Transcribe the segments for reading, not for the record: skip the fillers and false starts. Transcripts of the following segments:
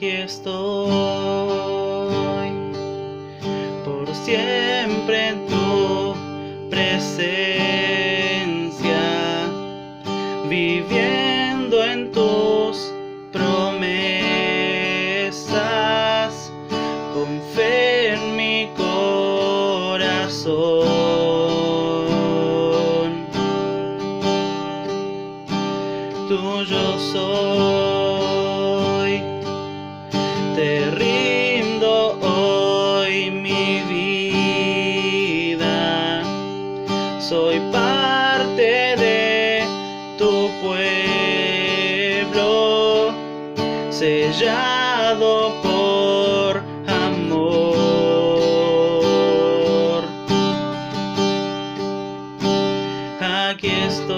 aquí estoy, por siempre en tu presencia, viviendo en tus promesas, con fe en mi corazón. Tuyo soy, te rindo hoy mi vida, soy parte de tu pueblo, sellado por amor. Aquí estoy,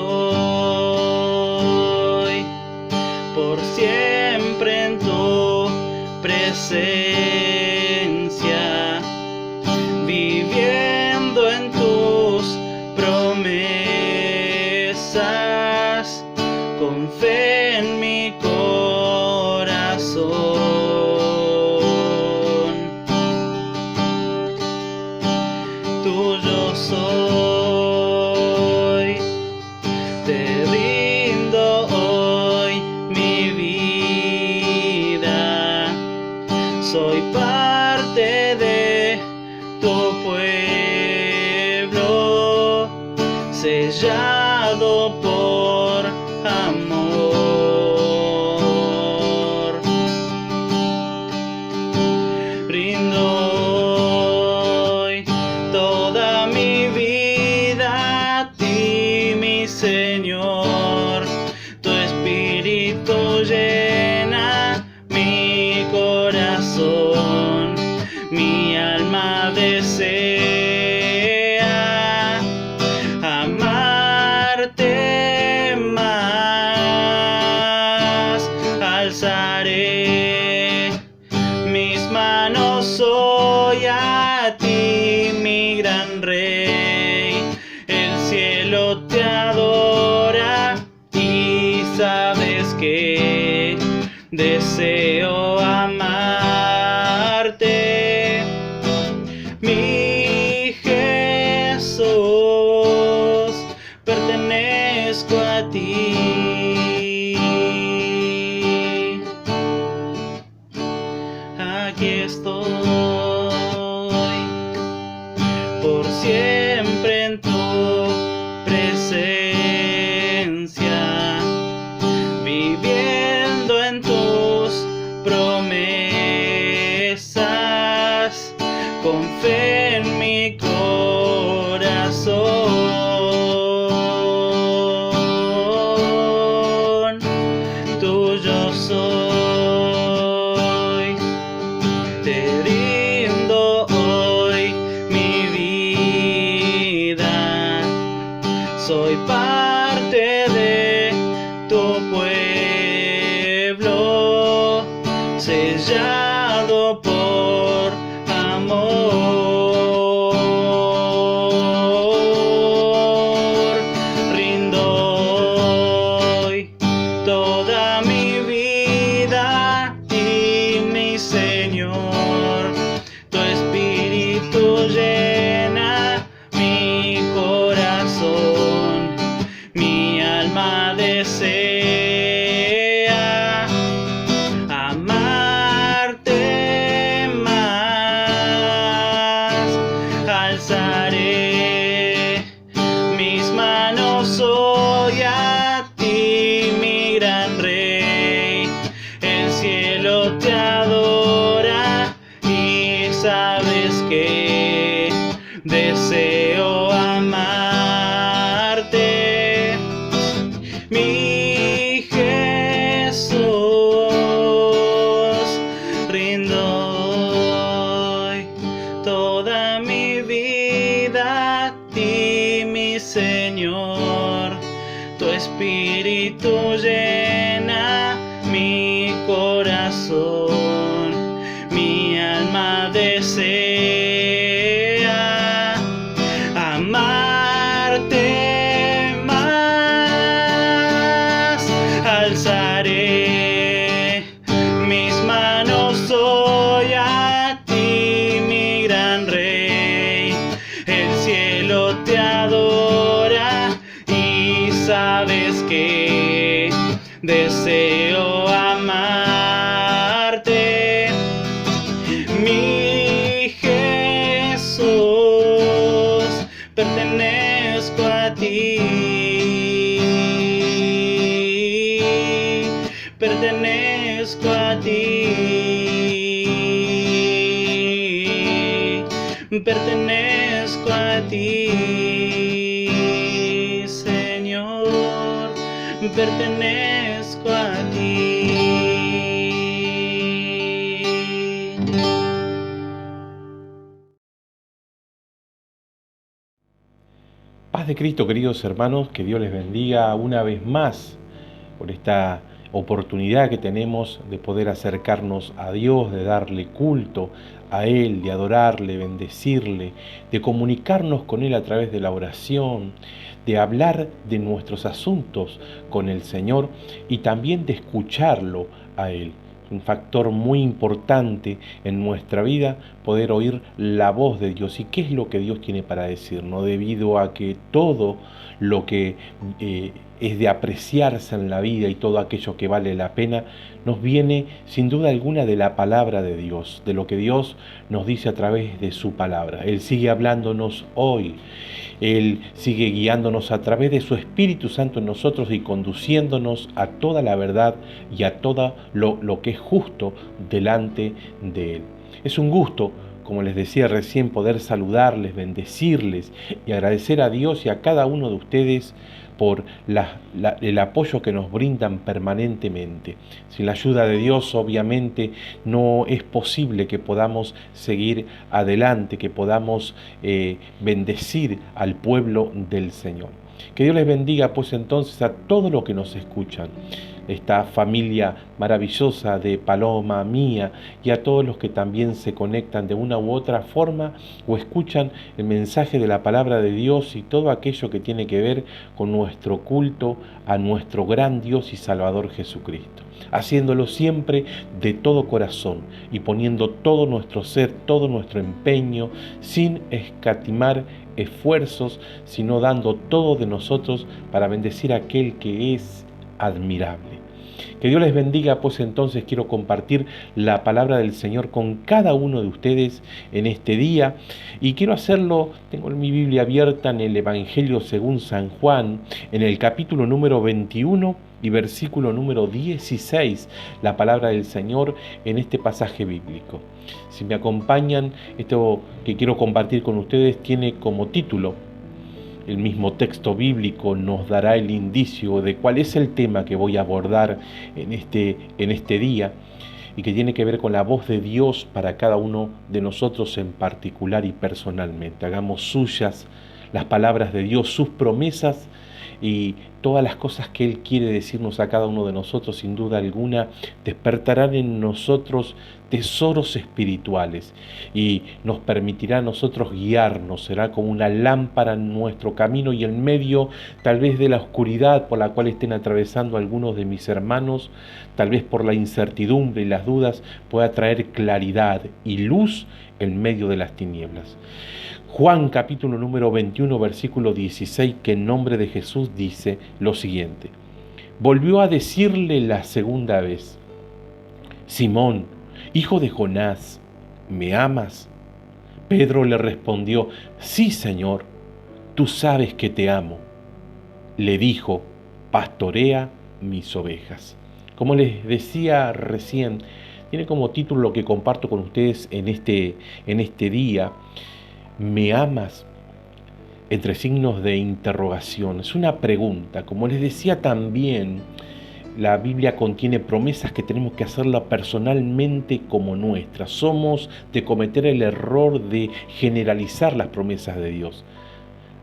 por siempre en tu presencia, viviendo en tus promesas, con fe en mi corazón. Tuyo soy, te rindo hoy mi vida, soy parte de tu pueblo, sellado por amor. Rindo hoy toda mi vida a ti, mi Señor. Tu Espíritu llena mi corazón, mi alma desea amarte más. Alzaré mis manos hoy a ti, mi gran Rey. El cielo te adora y sabes que deseo amarte, mi Jesús, pertenezco a ti. Aquí estoy, por siempre en tu presencia, viviendo en tus promesas, con fe en mi corazón. Tuyo soy, te rindo hoy mi vida, soy parte de tu pueblo, sellado por amor. Rindo hoy toda mi vida a ti, mi Señor. Tu Espíritu llena mi corazón, mi alma desea amarte más. Alzaré mis manos hoy a ti, mi gran Rey. El cielo te adora y sabes que deseo amarte, mi Jesús. Rindo hoy toda mi vida a ti, mi Señor. Tu Espíritu llena mi corazón, mi alma desea amarte más. Alzaré mis manos deseo amarte, mi Jesús, pertenezco a ti, pertenezco a ti, pertenezco a ti, Señor, pertenezco a ti. Paz de Cristo, queridos hermanos, que Dios les bendiga una vez más por esta oportunidad que tenemos de poder acercarnos a Dios, de darle culto a Él, de adorarle, bendecirle, de comunicarnos con Él a través de la oración, de hablar de nuestros asuntos con el Señor y también de escucharlo a Él. Es un factor muy importante en nuestra vida poder oír la voz de Dios. ¿Y qué es lo que Dios tiene para decirnos? Debido a que todo lo que es de apreciarse en la vida y todo aquello que vale la pena, nos viene sin duda alguna de la palabra de Dios, de lo que Dios nos dice a través de su palabra. Él sigue hablándonos hoy, Él sigue guiándonos a través de su Espíritu Santo en nosotros y conduciéndonos a toda la verdad y a todo lo que es justo delante de Él. Es un gusto, como les decía recién, poder saludarles, bendecirles y agradecer a Dios y a cada uno de ustedes por el apoyo que nos brindan permanentemente. Sin la ayuda de Dios, obviamente, no es posible que podamos seguir adelante, que podamos bendecir al pueblo del Señor. Que Dios les bendiga, pues entonces, a todos los que nos escuchan, esta familia maravillosa de Paloma Mía y a todos los que también se conectan de una u otra forma o escuchan el mensaje de la palabra de Dios y todo aquello que tiene que ver con nuestro culto a nuestro gran Dios y Salvador Jesucristo, haciéndolo siempre de todo corazón y poniendo todo nuestro ser, todo nuestro empeño, sin escatimar esfuerzos, sino dando todo de nosotros para bendecir a aquel que es admirable. Que Dios les bendiga, pues entonces quiero compartir la palabra del Señor con cada uno de ustedes en este día y quiero hacerlo, tengo mi Biblia abierta en el Evangelio según San Juan, en el capítulo número 21 y versículo número 16, la palabra del Señor en este pasaje bíblico. Si me acompañan, esto que quiero compartir con ustedes tiene como título: el mismo texto bíblico nos dará el indicio de cuál es el tema que voy a abordar en este día y que tiene que ver con la voz de Dios para cada uno de nosotros en particular y personalmente. Hagamos suyas las palabras de Dios, sus promesas y todas las cosas que Él quiere decirnos a cada uno de nosotros, sin duda alguna, despertarán en nosotros tesoros espirituales y nos permitirá a nosotros guiarnos, será como una lámpara en nuestro camino y en medio tal vez de la oscuridad por la cual estén atravesando algunos de mis hermanos, tal vez por la incertidumbre y las dudas, pueda traer claridad y luz en medio de las tinieblas. Juan capítulo número 21, versículo 16, que en nombre de Jesús dice lo siguiente: volvió a decirle la segunda vez: Simón, hijo de Jonás, ¿me amas? Pedro le respondió: sí, Señor, tú sabes que te amo. Le dijo: pastorea mis ovejas. Como les decía recién, tiene como título lo que comparto con ustedes en este día: ¿me amas? Entre signos de interrogación. Es una pregunta. Como les decía también, la Biblia contiene promesas que tenemos que hacerlas personalmente como nuestras. Somos de cometer el error de generalizar las promesas de Dios.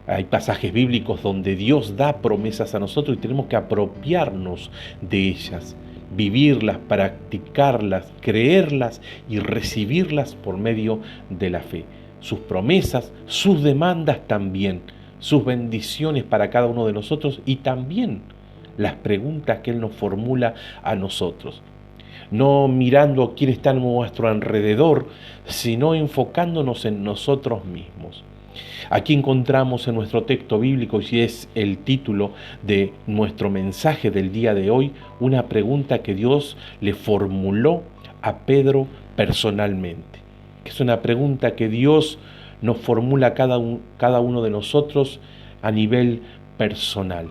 Hay pasajes bíblicos donde Dios da promesas a nosotros y tenemos que apropiarnos de ellas, vivirlas, practicarlas, creerlas y recibirlas por medio de la fe. Sus promesas, sus demandas también, sus bendiciones para cada uno de nosotros y también las preguntas que Él nos formula a nosotros. No mirando a quién está a nuestro alrededor, sino enfocándonos en nosotros mismos. Aquí encontramos en nuestro texto bíblico, y es el título de nuestro mensaje del día de hoy, una pregunta que Dios le formuló a Pedro personalmente. Es una pregunta que Dios nos formula a cada uno de nosotros a nivel personal.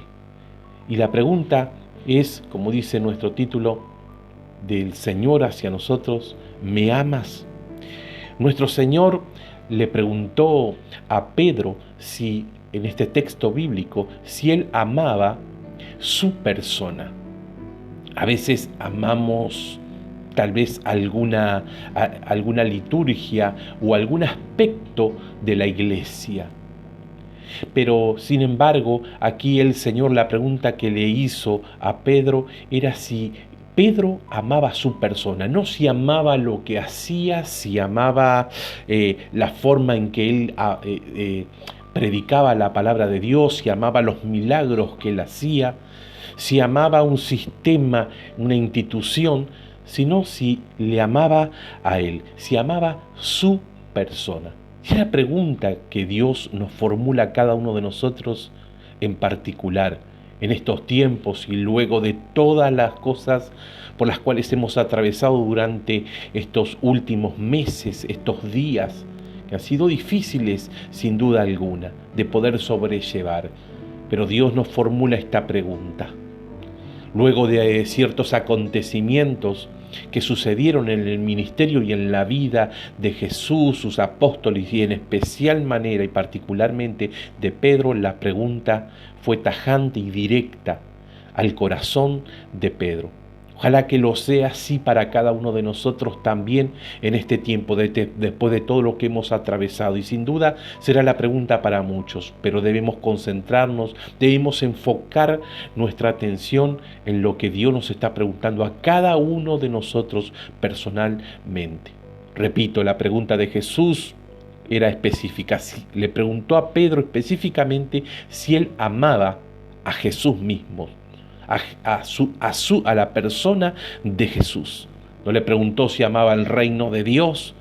Y la pregunta es, como dice nuestro título, del Señor hacia nosotros: ¿me amas? Nuestro Señor le preguntó a Pedro si, en este texto bíblico, si él amaba su persona. A veces amamos tal vez alguna liturgia o algún aspecto de la iglesia. Pero, sin embargo, aquí el Señor, la pregunta que le hizo a Pedro era si Pedro amaba su persona, no si amaba lo que hacía, si amaba la forma en que él predicaba la palabra de Dios, si amaba los milagros que él hacía, si amaba un sistema, una institución, sino si le amaba a él, si amaba su persona. Y es la pregunta que Dios nos formula a cada uno de nosotros en particular en estos tiempos y luego de todas las cosas por las cuales hemos atravesado durante estos últimos meses, estos días, que han sido difíciles sin duda alguna de poder sobrellevar. Pero Dios nos formula esta pregunta. Luego de ciertos acontecimientos que sucedieron en el ministerio y en la vida de Jesús, sus apóstoles y en especial manera y particularmente de Pedro, la pregunta fue tajante y directa al corazón de Pedro. Ojalá que lo sea así para cada uno de nosotros también en este tiempo, después de todo lo que hemos atravesado. Y sin duda será la pregunta para muchos, pero debemos concentrarnos, debemos enfocar nuestra atención en lo que Dios nos está preguntando a cada uno de nosotros personalmente. Repito, la pregunta de Jesús era específica. Le preguntó a Pedro específicamente si él amaba a Jesús mismo. A la persona de Jesús. No le preguntó si amaba el reino de Dios,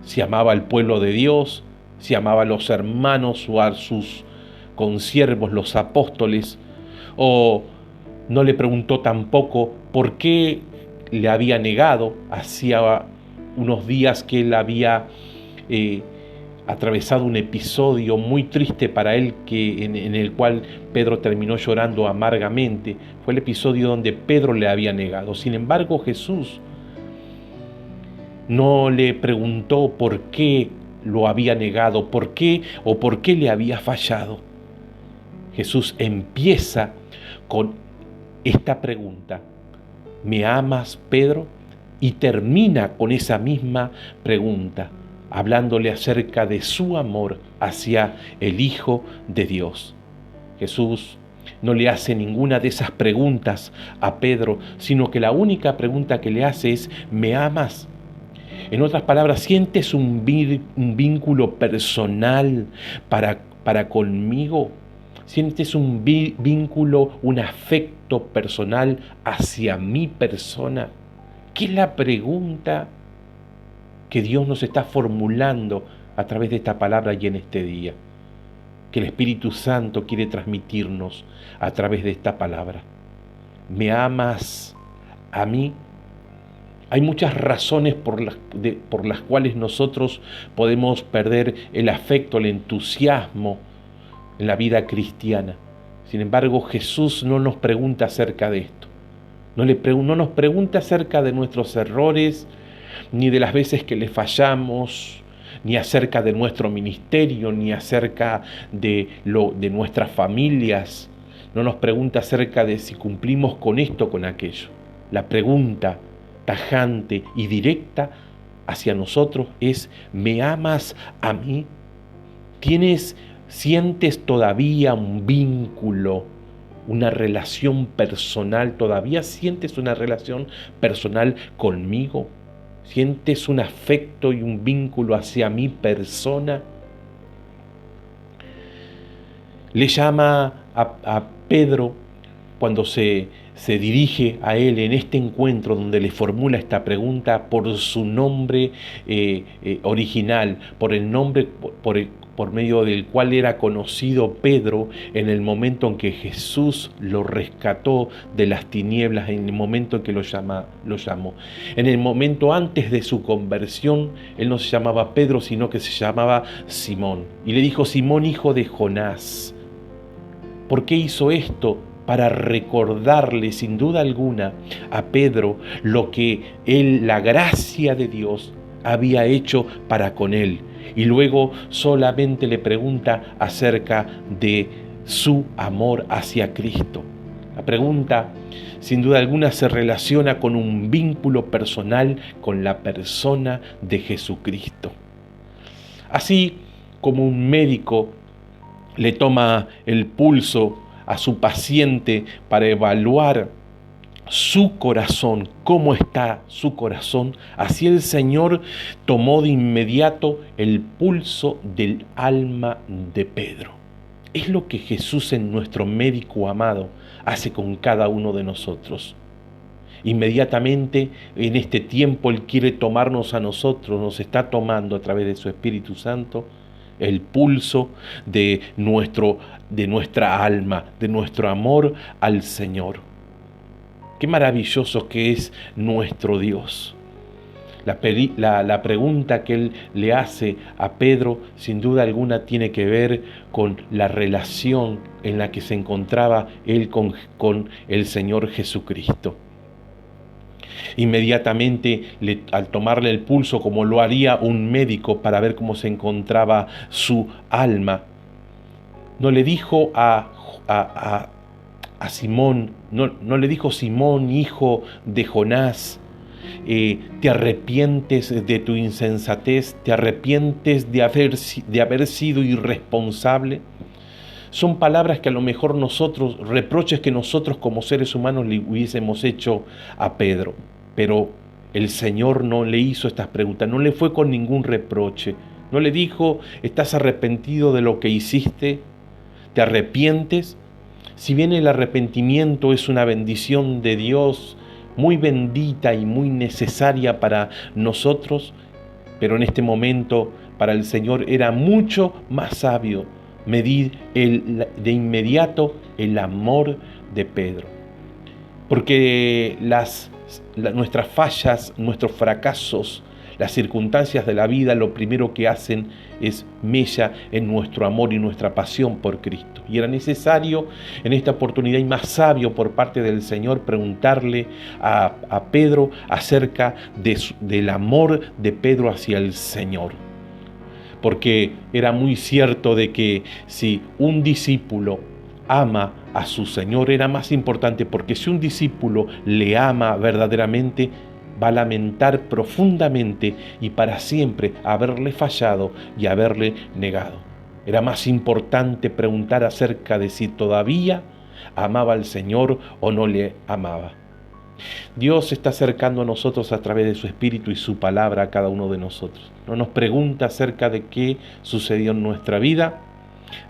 si amaba al pueblo de Dios, si amaba a los hermanos o a sus consiervos, los apóstoles, o no le preguntó tampoco por qué le había negado. Hacía unos días que él había atravesado un episodio muy triste para él en el cual Pedro terminó llorando amargamente. Fue el episodio donde Pedro le había negado. Sin embargo, Jesús no le preguntó por qué lo había negado, por qué le había fallado. Jesús empieza con esta pregunta: ¿me amas, Pedro? Y termina con esa misma pregunta, hablándole acerca de su amor hacia el Hijo de Dios. Jesús no le hace ninguna de esas preguntas a Pedro, sino que la única pregunta que le hace es: ¿me amas? En otras palabras, ¿sientes un vínculo personal para conmigo? ¿Sientes un vínculo, un afecto personal hacia mi persona? ¿Qué es la pregunta que Dios nos está formulando a través de esta palabra y en este día, que el Espíritu Santo quiere transmitirnos a través de esta palabra? ¿Me amas a mí? Hay muchas razones por las cuales nosotros podemos perder el afecto, el entusiasmo en la vida cristiana. Sin embargo, Jesús no nos pregunta acerca de esto. No nos pregunta acerca de nuestros errores, ni de las veces que le fallamos, ni acerca de nuestro ministerio, ni acerca de nuestras familias. No nos pregunta acerca de si cumplimos con esto o con aquello. La pregunta tajante y directa hacia nosotros es: ¿me amas a mí? ¿Sientes todavía un vínculo, una relación personal? ¿Todavía sientes una relación personal conmigo? ¿Sientes un afecto y un vínculo hacia mi persona? Le llama a Pedro cuando se dirige a él en este encuentro donde le formula esta pregunta por su nombre original, por el nombre por medio del cual era conocido Pedro en el momento en que Jesús lo rescató de las tinieblas, en el momento en que lo llamó. En el momento antes de su conversión, él no se llamaba Pedro, sino que se llamaba Simón. Y le dijo: Simón, hijo de Jonás. ¿Por qué hizo esto? Para recordarle sin duda alguna a Pedro lo que él, la gracia de Dios, había hecho para con él. Y luego solamente le pregunta acerca de su amor hacia Cristo. La pregunta, sin duda alguna, se relaciona con un vínculo personal con la persona de Jesucristo. Así como un médico le toma el pulso a su paciente para evaluar su corazón, cómo está su corazón, así el Señor tomó de inmediato el pulso del alma de Pedro. Es lo que Jesús, en nuestro médico amado, hace con cada uno de nosotros. Inmediatamente en este tiempo Él quiere tomarnos a nosotros, nos está tomando a través de su Espíritu Santo el pulso de nuestra alma, de nuestro amor al Señor. Qué maravilloso que es nuestro Dios. La pregunta que Él le hace a Pedro, sin duda alguna, tiene que ver con la relación en la que se encontraba él con el Señor Jesucristo. Inmediatamente, al tomarle el pulso, como lo haría un médico para ver cómo se encontraba su alma, no le dijo a Simón, no le dijo: Simón, hijo de Jonás, te arrepientes de tu insensatez, te arrepientes de haber sido irresponsable. Son palabras que a lo mejor reproches que nosotros como seres humanos le hubiésemos hecho a Pedro. Pero el Señor no le hizo estas preguntas, no le fue con ningún reproche. No le dijo: ¿estás arrepentido de lo que hiciste? ¿Te arrepientes? Si bien el arrepentimiento es una bendición de Dios, muy bendita y muy necesaria para nosotros, pero en este momento para el Señor era mucho más sabio medir de inmediato el amor de Pedro. Porque nuestras fallas, nuestros fracasos, las circunstancias de la vida, lo primero que hacen es mella en nuestro amor y nuestra pasión por Cristo. Y era necesario en esta oportunidad, y más sabio por parte del Señor, preguntarle a Pedro acerca del amor de Pedro hacia el Señor. Porque era muy cierto de que si un discípulo ama a su Señor, era más importante, porque si un discípulo le ama verdaderamente, va a lamentar profundamente y para siempre haberle fallado y haberle negado. Era más importante preguntar acerca de si todavía amaba al Señor o no le amaba. Dios se está acercando a nosotros a través de su Espíritu y su palabra a cada uno de nosotros. No nos pregunta acerca de qué sucedió en nuestra vida,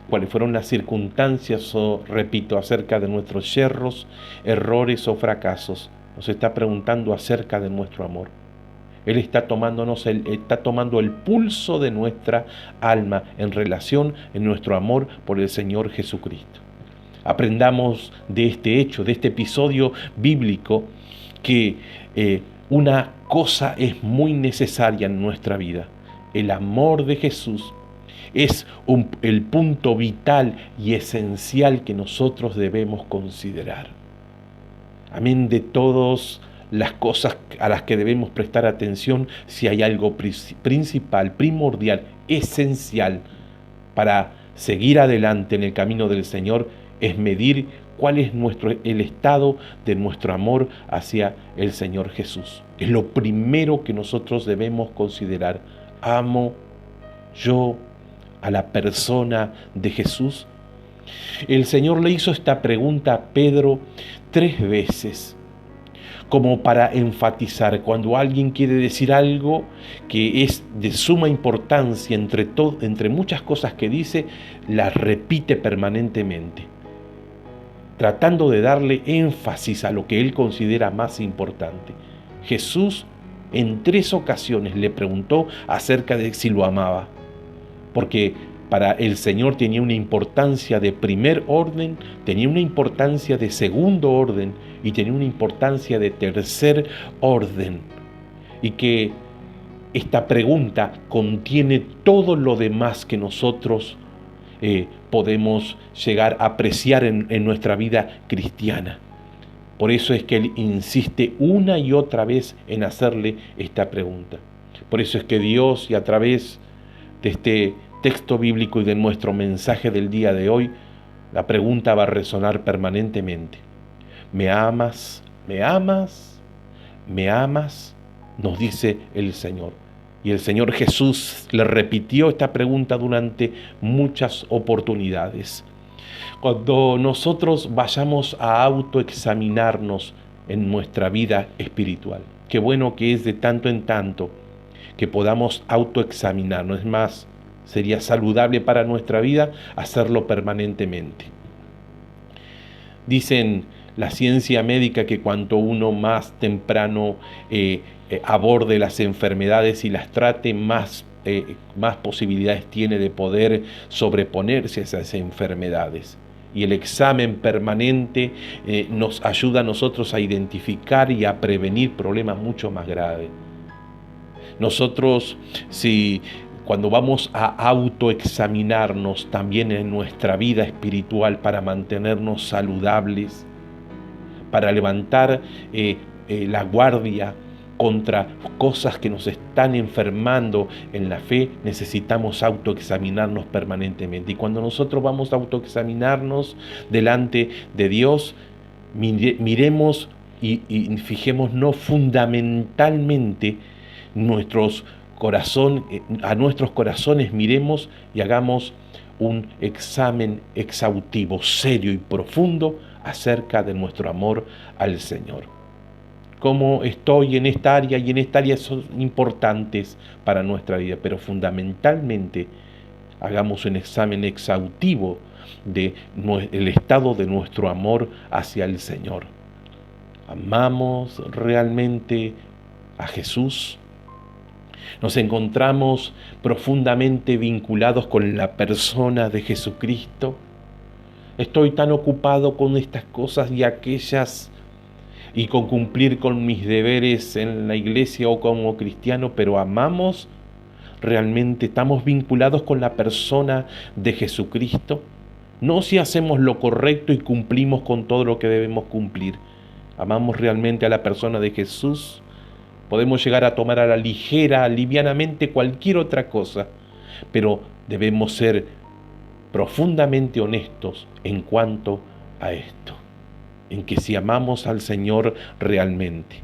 cuáles fueron las circunstancias o, repito, acerca de nuestros yerros, errores o fracasos. Nos está preguntando acerca de nuestro amor. Él está tomando el pulso de nuestra alma en relación en nuestro amor por el Señor Jesucristo. Aprendamos de este hecho, de este episodio bíblico, que una cosa es muy necesaria en nuestra vida. El amor de Jesús es el punto vital y esencial que nosotros debemos considerar. Amén de todas las cosas a las que debemos prestar atención, si hay algo principal, primordial, esencial para seguir adelante en el camino del Señor, es medir cuál es el estado de nuestro amor hacia el Señor Jesús. Es lo primero que nosotros debemos considerar. ¿Amo yo a la persona de Jesús? El Señor le hizo esta pregunta a Pedro 3 veces, como para enfatizar. Cuando alguien quiere decir algo que es de suma importancia, entre muchas cosas que dice, las repite permanentemente, tratando de darle énfasis a lo que él considera más importante. Jesús en 3 ocasiones le preguntó acerca de si lo amaba, porque para el Señor tenía una importancia de primer orden, tenía una importancia de segundo orden y tenía una importancia de tercer orden. Y que esta pregunta contiene todo lo demás que nosotros podemos llegar a apreciar en nuestra vida cristiana. Por eso es que él insiste una y otra vez en hacerle esta pregunta. Por eso es que Dios, y a través de este texto bíblico y de nuestro mensaje del día de hoy, la pregunta va a resonar permanentemente. ¿Me amas? ¿Me amas? ¿Me amas? Nos dice el Señor. Y el Señor Jesús le repitió esta pregunta durante muchas oportunidades. Cuando nosotros vayamos a autoexaminarnos en nuestra vida espiritual, qué bueno que es de tanto en tanto que podamos autoexaminarnos. Es más, sería saludable para nuestra vida hacerlo permanentemente. Dicen la ciencia médica que cuanto uno más temprano aborde las enfermedades y las trate, más posibilidades tiene de poder sobreponerse a esas enfermedades. Y el examen permanente nos ayuda a nosotros a identificar y a prevenir problemas mucho más graves. Nosotros, cuando vamos a autoexaminarnos también en nuestra vida espiritual para mantenernos saludables, para levantar la guardia contra cosas que nos están enfermando en la fe, necesitamos autoexaminarnos permanentemente. Y cuando nosotros vamos a autoexaminarnos delante de Dios, miremos y fijémonos fundamentalmente a nuestros corazones, miremos y hagamos un examen exhaustivo, serio y profundo acerca de nuestro amor al Señor. Cómo estoy en esta área, y en esta área son importantes para nuestra vida, pero fundamentalmente hagamos un examen exhaustivo del estado de nuestro amor hacia el Señor. ¿Amamos realmente a Jesús? ¿Nos encontramos profundamente vinculados con la persona de Jesucristo? Estoy tan ocupado con estas cosas y aquellas y con cumplir con mis deberes en la iglesia o como cristiano, pero amamos realmente, estamos vinculados con la persona de Jesucristo. No si hacemos lo correcto y cumplimos con todo lo que debemos cumplir. Amamos realmente a la persona de Jesús. Podemos llegar a tomar a la ligera, livianamente cualquier otra cosa, pero debemos ser profundamente honestos en cuanto a esto, en que si amamos al Señor realmente.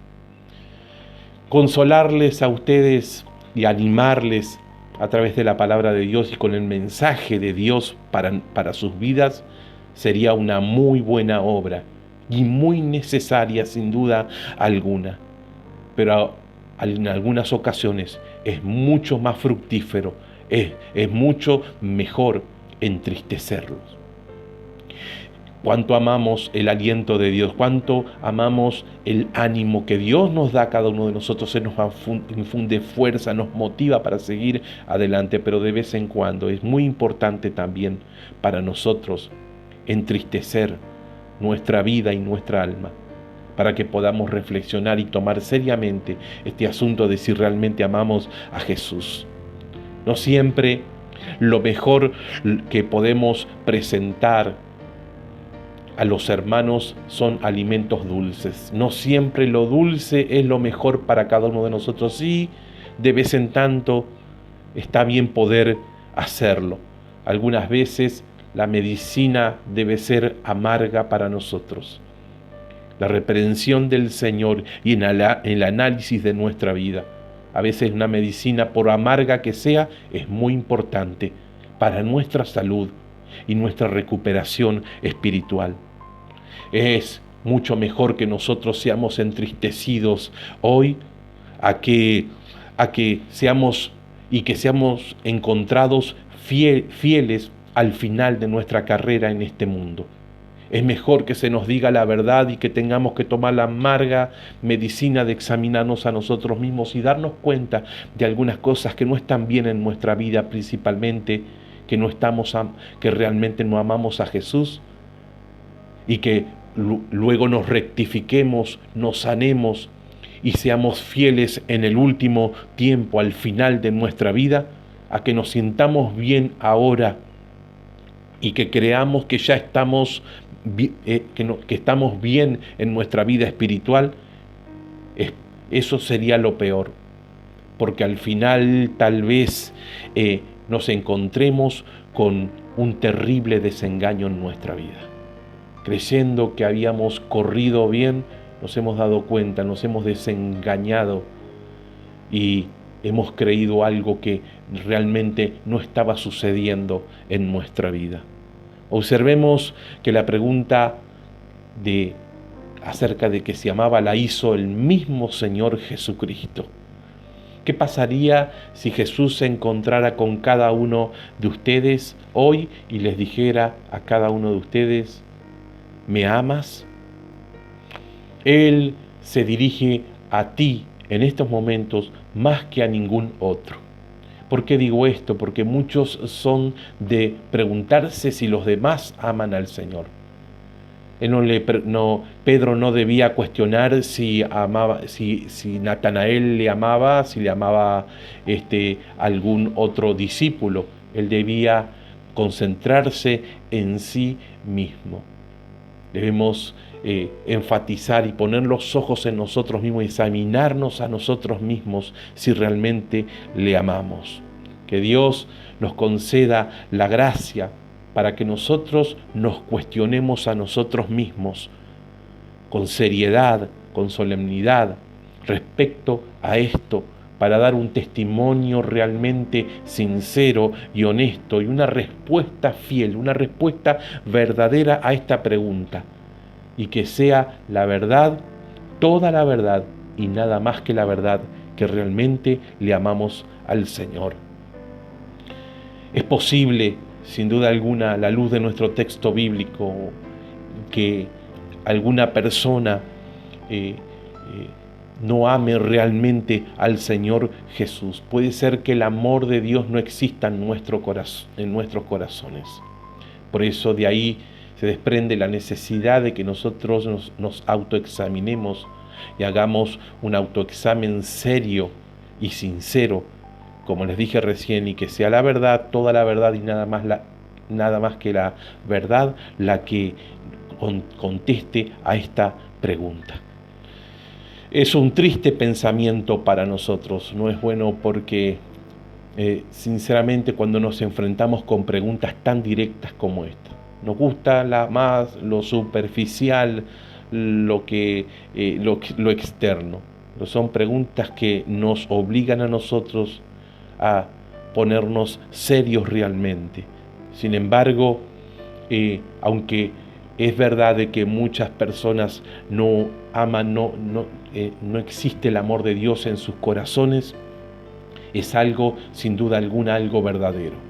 Consolarles a ustedes y animarles a través de la palabra de Dios y con el mensaje de Dios para sus vidas sería una muy buena obra y muy necesaria sin duda alguna. Pero en algunas ocasiones es mucho más fructífero, es mucho mejor entristecerlos. Cuánto amamos el aliento de Dios, cuánto amamos el ánimo que Dios nos da a cada uno de nosotros, se nos infunde fuerza, nos motiva para seguir adelante, pero de vez en cuando es muy importante también para nosotros entristecer nuestra vida y nuestra alma, para que podamos reflexionar y tomar seriamente este asunto de si realmente amamos a Jesús. No siempre lo mejor que podemos presentar a los hermanos son alimentos dulces. No siempre lo dulce es lo mejor para cada uno de nosotros. Sí, de vez en tanto está bien poder hacerlo. Algunas veces la medicina debe ser amarga para nosotros. La reprensión del Señor y en el análisis de nuestra vida. A veces una medicina, por amarga que sea, es muy importante para nuestra salud y nuestra recuperación espiritual. Es mucho mejor que nosotros seamos entristecidos hoy a que seamos encontrados fieles al final de nuestra carrera en este mundo. Es mejor que se nos diga la verdad y que tengamos que tomar la amarga medicina de examinarnos a nosotros mismos y darnos cuenta de algunas cosas que no están bien en nuestra vida, principalmente que que realmente no amamos a Jesús y que luego nos rectifiquemos, nos sanemos y seamos fieles en el último tiempo, al final de nuestra vida, a que nos sintamos bien ahora y que creamos que ya estamos, que estamos bien en nuestra vida espiritual. Eso sería lo peor, porque al final tal vez nos encontremos con un terrible desengaño en nuestra vida. Creyendo que habíamos corrido bien, nos hemos dado cuenta, nos hemos desengañado y hemos creído algo que realmente no estaba sucediendo en nuestra vida. Observemos que la pregunta acerca de que se amaba la hizo el mismo Señor Jesucristo. ¿Qué pasaría si Jesús se encontrara con cada uno de ustedes hoy y les dijera a cada uno de ustedes: ¿me amas? Él se dirige a ti en estos momentos más que a ningún otro. ¿Por qué digo esto? Porque muchos son de preguntarse si los demás aman al Señor. Pedro no debía cuestionar si Natanael le amaba, si le amaba algún otro discípulo. Él debía concentrarse en sí mismo. Debemos enfatizar y poner los ojos en nosotros mismos y examinarnos a nosotros mismos si realmente le amamos. Que Dios nos conceda la gracia para que nosotros nos cuestionemos a nosotros mismos con seriedad, con solemnidad respecto a esto, para dar un testimonio realmente sincero y honesto y una respuesta fiel, una respuesta verdadera a esta pregunta, y que sea la verdad, toda la verdad y nada más que la verdad, que realmente le amamos al Señor. Es posible, sin duda alguna, a la luz de nuestro texto bíblico, que alguna persona no ame realmente al Señor Jesús. Puede ser que el amor de Dios no exista en nuestros corazones. Por eso de ahí se desprende la necesidad de que nosotros nos autoexaminemos y hagamos un autoexamen serio y sincero, como les dije recién, y que sea la verdad, toda la verdad y nada más que la verdad la que conteste a esta pregunta. Es un triste pensamiento para nosotros, no es bueno porque sinceramente cuando nos enfrentamos con preguntas tan directas como esta, nos gusta más lo superficial, lo externo. Son preguntas que nos obligan a nosotros a ponernos serios realmente. Sin embargo, aunque es verdad de que muchas personas no aman, no existe el amor de Dios en sus corazones, es algo, sin duda alguna, algo verdadero.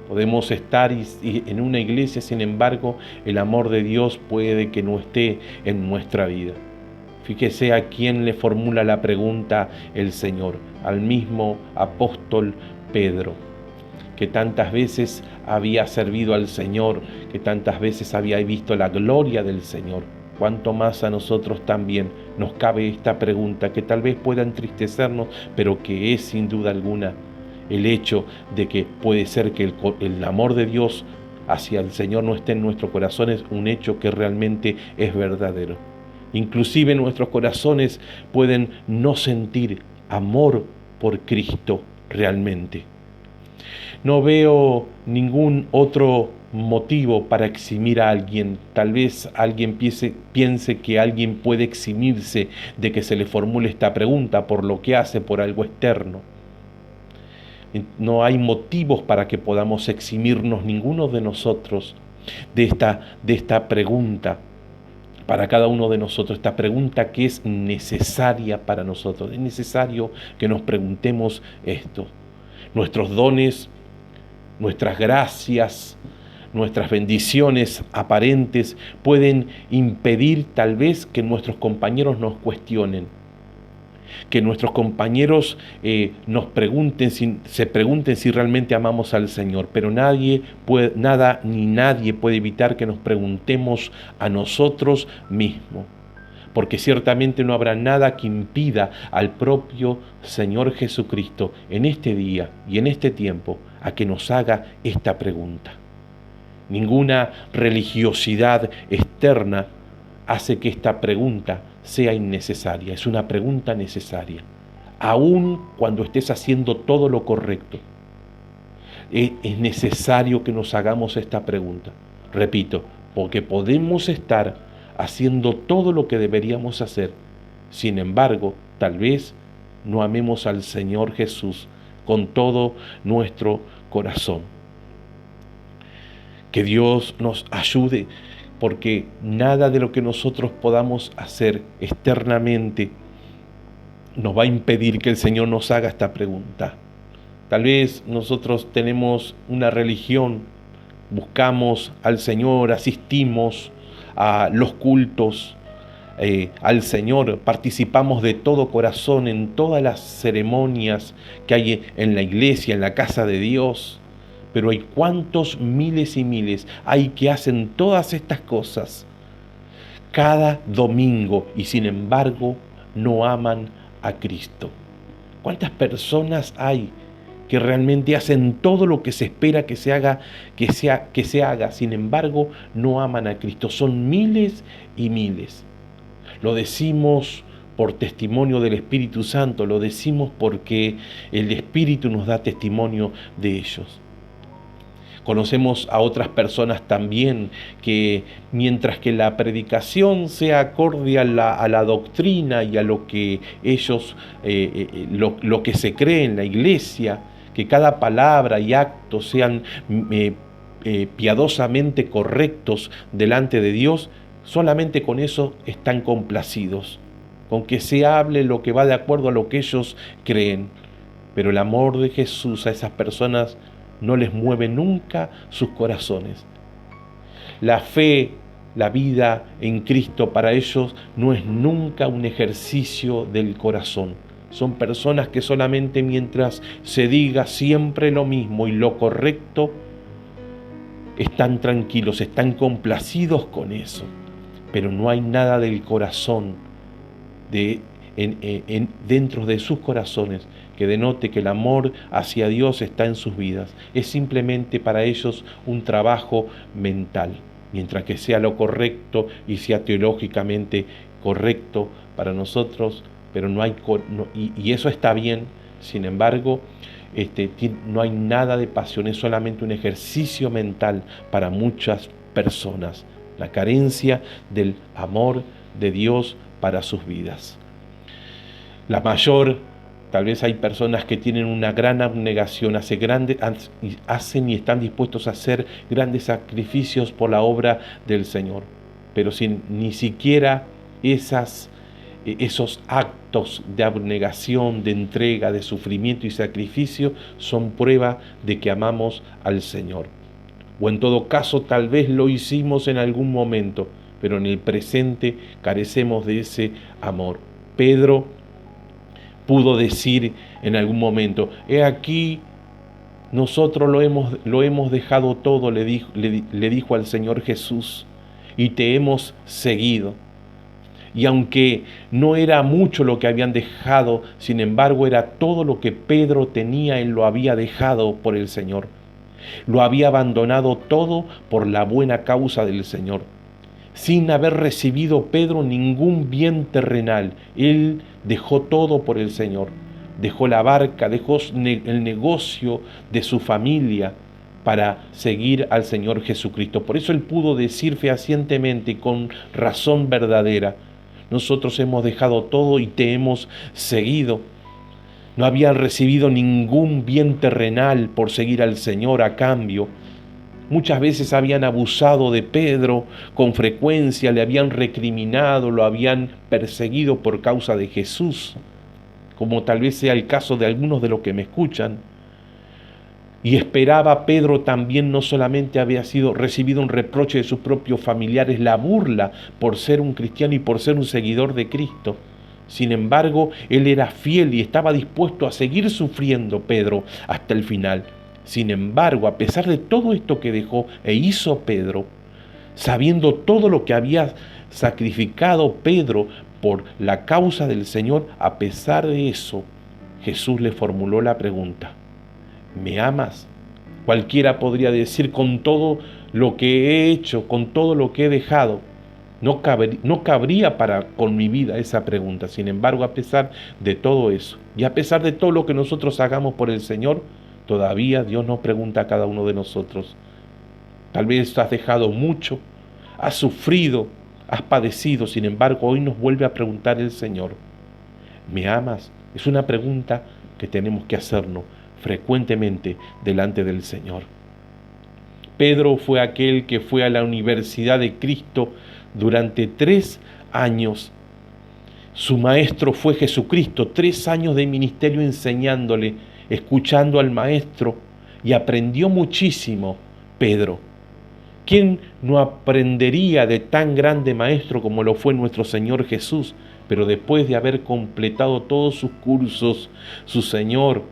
Podemos estar en una iglesia, sin embargo, el amor de Dios puede que no esté en nuestra vida. Fíjese a quién le formula la pregunta el Señor, al mismo apóstol Pedro, que tantas veces había servido al Señor, que tantas veces había visto la gloria del Señor. Cuánto más a nosotros también nos cabe esta pregunta, que tal vez pueda entristecernos, pero que es sin duda alguna el hecho de que puede ser que el amor de Dios hacia el Señor no esté en nuestro corazón, es un hecho que realmente es verdadero. Inclusive nuestros corazones pueden no sentir amor por Cristo realmente. No veo ningún otro motivo para eximir a alguien. Tal vez alguien piense que alguien puede eximirse de que se le formule esta pregunta por lo que hace, por algo externo. No hay motivos para que podamos eximirnos ninguno de nosotros de esta pregunta para cada uno de nosotros, esta pregunta que es necesaria para nosotros. Es necesario que nos preguntemos esto. Nuestros dones, nuestras gracias, nuestras bendiciones aparentes pueden impedir tal vez que nuestros compañeros nos cuestionen. que nuestros compañeros se pregunten si realmente amamos al Señor, pero nada ni nadie puede evitar que nos preguntemos a nosotros mismos, porque ciertamente no habrá nada que impida al propio Señor Jesucristo en este día y en este tiempo a que nos haga esta pregunta. Ninguna religiosidad externa hace que esta pregunta sea innecesaria. Es una pregunta necesaria. Aun cuando estés haciendo todo lo correcto, es necesario que nos hagamos esta pregunta. Repito, porque podemos estar haciendo todo lo que deberíamos hacer. Sin embargo, tal vez no amemos al Señor Jesús con todo nuestro corazón. Que Dios nos ayude, porque nada de lo que nosotros podamos hacer externamente nos va a impedir que el Señor nos haga esta pregunta. Tal vez nosotros tenemos una religión, buscamos al Señor, asistimos a los cultos al Señor, participamos de todo corazón en todas las ceremonias que hay en la iglesia, en la casa de Dios. Pero hay cuántos miles y miles hay que hacen todas estas cosas cada domingo y sin embargo no aman a Cristo. ¿Cuántas personas hay que realmente hacen todo lo que se espera que se haga, sin embargo no aman a Cristo? Son miles y miles. Lo decimos por testimonio del Espíritu Santo, lo decimos porque el Espíritu nos da testimonio de ellos. Conocemos a otras personas también que mientras que la predicación sea acorde a la doctrina y a lo que ellos, lo que se cree en la iglesia, que cada palabra y acto sean piadosamente correctos delante de Dios, solamente con eso están complacidos, con que se hable lo que va de acuerdo a lo que ellos creen. Pero el amor de Jesús a esas personas no les mueve nunca sus corazones. La fe, la vida en Cristo para ellos no es nunca un ejercicio del corazón. Son personas que solamente mientras se diga siempre lo mismo y lo correcto, están tranquilos, están complacidos con eso. Pero no hay nada del corazón, dentro de sus corazones, que denote que el amor hacia Dios está en sus vidas. Es simplemente para ellos un trabajo mental, mientras que sea lo correcto y sea teológicamente correcto para nosotros, pero y eso está bien. Sin embargo, no hay nada de pasión, es solamente un ejercicio mental para muchas personas, la carencia del amor de Dios para sus vidas. Tal vez hay personas que tienen una gran abnegación, hacen y están dispuestos a hacer grandes sacrificios por la obra del Señor, pero sin ni siquiera esos actos de abnegación, de entrega, de sufrimiento y sacrificio son prueba de que amamos al Señor. O en todo caso, tal vez lo hicimos en algún momento, pero en el presente carecemos de ese amor. Pedro pudo decir en algún momento: he aquí, nosotros lo hemos dejado todo, le dijo al Señor Jesús, y te hemos seguido. Y aunque no era mucho lo que habían dejado, sin embargo era todo lo que Pedro tenía, él lo había dejado por el Señor. Lo había abandonado todo por la buena causa del Señor. Sin haber recibido Pedro ningún bien terrenal, él dejó todo por el Señor. Dejó la barca, dejó el negocio de su familia para seguir al Señor Jesucristo. Por eso él pudo decir fehacientemente y con razón verdadera: nosotros hemos dejado todo y te hemos seguido. No habían recibido ningún bien terrenal por seguir al Señor a cambio. Muchas veces habían abusado de Pedro con frecuencia, le habían recriminado, lo habían perseguido por causa de Jesús, como tal vez sea el caso de algunos de los que me escuchan. Y esperaba Pedro también, no solamente había recibido un reproche de sus propios familiares, la burla por ser un cristiano y por ser un seguidor de Cristo, Sin embargo, él era fiel y estaba dispuesto a seguir sufriendo, Pedro, hasta el final. Sin embargo, a pesar de todo esto que dejó e hizo Pedro, sabiendo todo lo que había sacrificado Pedro por la causa del Señor, a pesar de eso, Jesús le formuló la pregunta: ¿me amas? Cualquiera podría decir, con todo lo que he hecho, con todo lo que he dejado, no cabría con mi vida esa pregunta. Sin embargo, a pesar de todo eso y a pesar de todo lo que nosotros hagamos por el Señor, todavía Dios nos pregunta a cada uno de nosotros. Tal vez has dejado mucho, has sufrido, has padecido. Sin embargo, hoy nos vuelve a preguntar el Señor: ¿me amas? Es una pregunta que tenemos que hacernos frecuentemente delante del Señor. Pedro fue aquel que fue a la Universidad de Cristo durante 3 años. Su maestro fue Jesucristo, 3 años de ministerio enseñándole, escuchando al maestro, y aprendió muchísimo Pedro. ¿Quién no aprendería de tan grande maestro como lo fue nuestro Señor Jesús? Pero después de haber completado todos sus cursos, su Señor,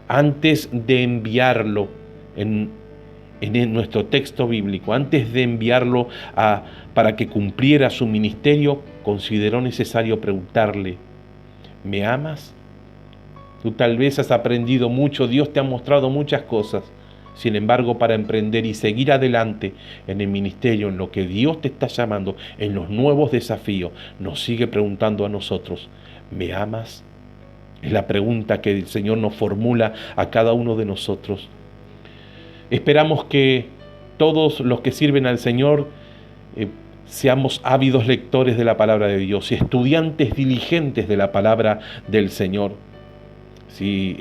antes de enviarlo en nuestro texto bíblico, antes de enviarlo para que cumpliera su ministerio, consideró necesario preguntarle: ¿me amas? Tú tal vez has aprendido mucho, Dios te ha mostrado muchas cosas. Sin embargo, para emprender y seguir adelante en el ministerio, en lo que Dios te está llamando, en los nuevos desafíos, nos sigue preguntando a nosotros: ¿me amas? Es la pregunta que el Señor nos formula a cada uno de nosotros. Esperamos que todos los que sirven al Señor seamos ávidos lectores de la palabra de Dios y estudiantes diligentes de la palabra del Señor. Si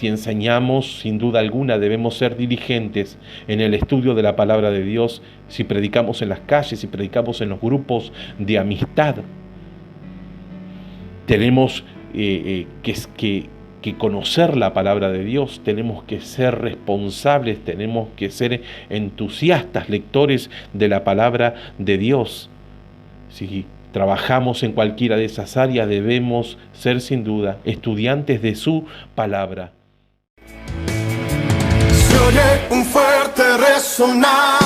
enseñamos, sin duda alguna, debemos ser diligentes en el estudio de la palabra de Dios. Si predicamos en las calles, si predicamos en los grupos de amistad, tenemos que conocer la palabra de Dios, tenemos que ser responsables, tenemos que ser entusiastas, lectores de la palabra de Dios. Si trabajamos en cualquiera de esas áreas, debemos ser sin duda estudiantes de su palabra. Se oye un fuerte resonar